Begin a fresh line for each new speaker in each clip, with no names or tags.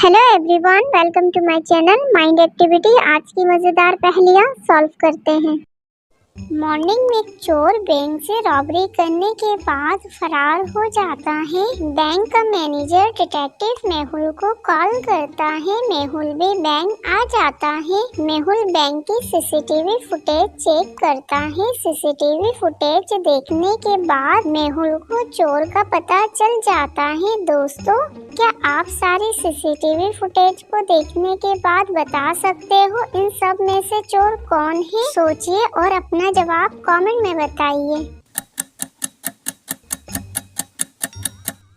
Hello everyone, welcome to my channel mind activity. आज की मज़ेदार पहेलियाँ सॉल्व करते हैं। मॉर्निंग में चोर बैंक से रॉबरी करने के बाद फरार हो जाता है। बैंक का मैनेजर डिटेक्टिव मेहुल को कॉल करता है। मेहुल भी बैंक आ जाता है। मेहुल बैंक की सीसीटीवी फुटेज चेक करता है। सीसीटीवी फुटेज देखने के बाद मेहुल को चोर का पता चल जाता है। दोस्तों, क्या आप सारी सीसीटीवी फुटेज को देखने के बाद बता सकते हो इन सब में से चोर कौन है? सोचिए और अपना जवाब कमेंट में बताइए।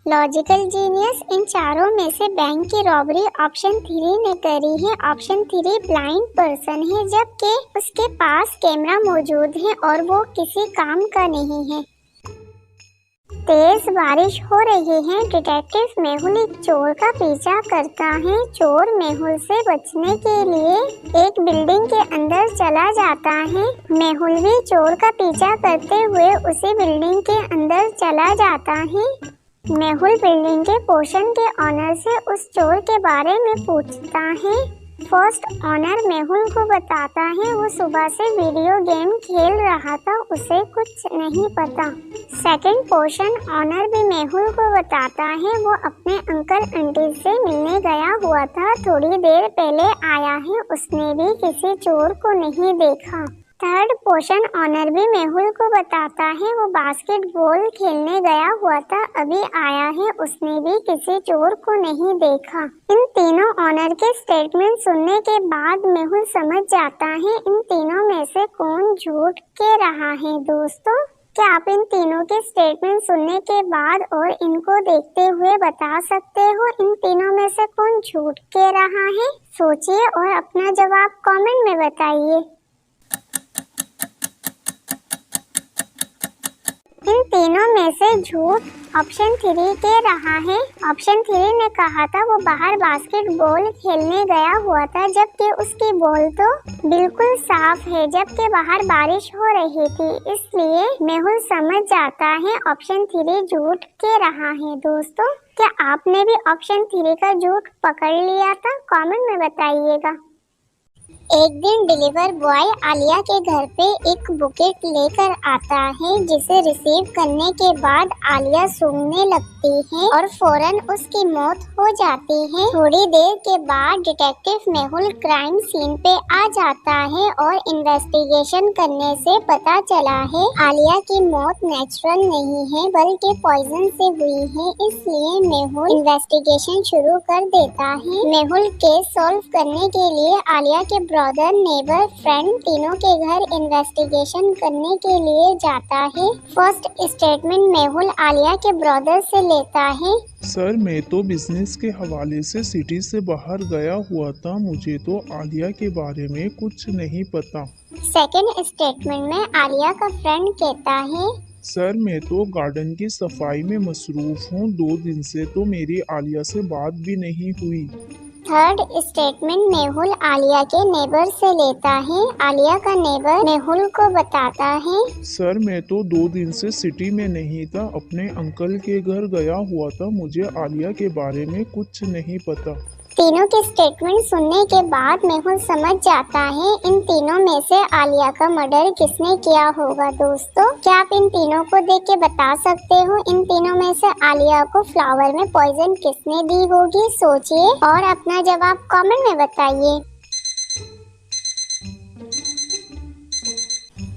लॉजिकल जीनियस, इन चारों में से बैंक की रॉबरी ऑप्शन 3 ने करी है। ऑप्शन 3 ब्लाइंड पर्सन है, जबकि उसके पास कैमरा मौजूद है और वो किसी काम का नहीं है। तेज बारिश हो रही है। डिटेक्टिव मेहुल एक चोर का पीछा करता है। चोर मेहुल से बचने के लिए एक बिल्डिंग के अंदर चला जाता है। मेहुल भी चोर का पीछा करते हुए उसी बिल्डिंग के अंदर चला जाता है। मेहुल बिल्डिंग के पोर्शन के ऑनर से उस चोर के बारे में पूछता है। फर्स्ट ऑनर मेहुल को बताता है वो सुबह से वीडियो गेम खेल रहा था, उसे कुछ नहीं पता। सेकंड पोर्शन ऑनर भी मेहुल को बताता है वो अपने अंकल आंटी से मिलने गया हुआ था, थोड़ी देर पहले आया है, उसने भी किसी चोर को नहीं देखा। थर्ड पोर्शन ऑनर भी मेहुल को बताता है वो बास्केटबॉल खेलने गया हुआ था, अभी आया है, उसने भी किसी चोर को नहीं देखा। इन तीनों ऑनर के स्टेटमेंट सुनने के बाद मेहुल समझ जाता है इन तीनों में से कौन झूठ कह रहा है। दोस्तों, क्या आप इन तीनों के स्टेटमेंट सुनने के बाद और इनको देखते हुए बता सकते हो इन तीनों में से कौन झूठ कह रहा है? सोचिए और अपना जवाब कमेंट में बताइए। इन तीनों में से झूठ ऑप्शन 3 कह रहा है। ऑप्शन 3 ने कहा था वो बाहर बास्केटबॉल खेलने गया हुआ था, जबकि उसकी बॉल तो बिल्कुल साफ है, जबकि बाहर बारिश हो रही थी, इसलिए मेहुल समझ जाता है ऑप्शन 3 झूठ कह रहा है। दोस्तों, क्या आपने भी ऑप्शन 3 का झूठ पकड़ लिया था? कमेंट में बताइएगा। एक दिन डिलीवर बॉय आलिया के घर पे एक बुकेट लेकर आता है, जिसे रिसीव करने के बाद आलिया सूंघने लगती है और फौरन उसकी मौत हो जाती है। थोड़ी देर के बाद डिटेक्टिव मेहुल क्राइम सीन पे आ जाता है और इन्वेस्टिगेशन करने से पता चला है आलिया की मौत नेचुरल नहीं है बल्कि पॉइजन से हुई है, इसलिए मेहुल इन्वेस्टिगेशन शुरू कर देता है। मेहुल केस सॉल्व करने के लिए आलिया के ब्रदर, नेबर, फ्रेंड तीनों के घर इन्वेस्टिगेशन करने के लिए जाता है। फर्स्ट स्टेटमेंट मेहुल आलिया के ब्रदर से लेता है।
सर, मैं तो बिजनेस के हवाले से सिटी से बाहर गया हुआ था, मुझे तो आलिया के बारे में कुछ नहीं पता।
सेकंड स्टेटमेंट में आलिया का फ्रेंड कहता है,
सर, मैं तो गार्डन की सफाई में मसरूफ हूँ, 2 दिन से तो मेरी आलिया से बात भी नहीं हुई।
थर्ड स्टेटमेंट मेहुल आलिया के नेबर से लेता है। आलिया का नेबर मेहुल को बताता है,
सर, मैं तो 2 दिन से सिटी में नहीं था, अपने अंकल के घर गया हुआ था, मुझे आलिया के बारे में कुछ नहीं पता।
तीनों के स्टेटमेंट सुनने के बाद मेहुल समझ जाता है इन तीनों में से आलिया का मर्डर किसने किया होगा। दोस्तों, क्या आप इन तीनों को देख के बता सकते हो इन तीनों में से आलिया को फ्लावर में पॉइजन किसने दी होगी? सोचिए और अपना जवाब कमेंट में बताइए।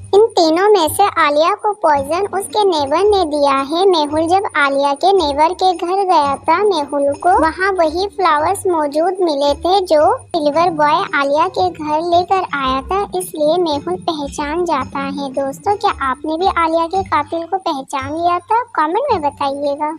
इन तीनों में से आलिया को पॉइजन उसके नेबर ने दिया है। मेहुल जब आलिया के नेबर के घर गया था, मेहुल को वहाँ वही फ्लावर्स मौजूद मिले थे जो डिलीवर बॉय आलिया के घर लेकर आया था, इसलिए मेहुल पहचान जाता है। दोस्तों, क्या आपने भी आलिया के कातिल को पहचान लिया था? कमेंट में बताइएगा।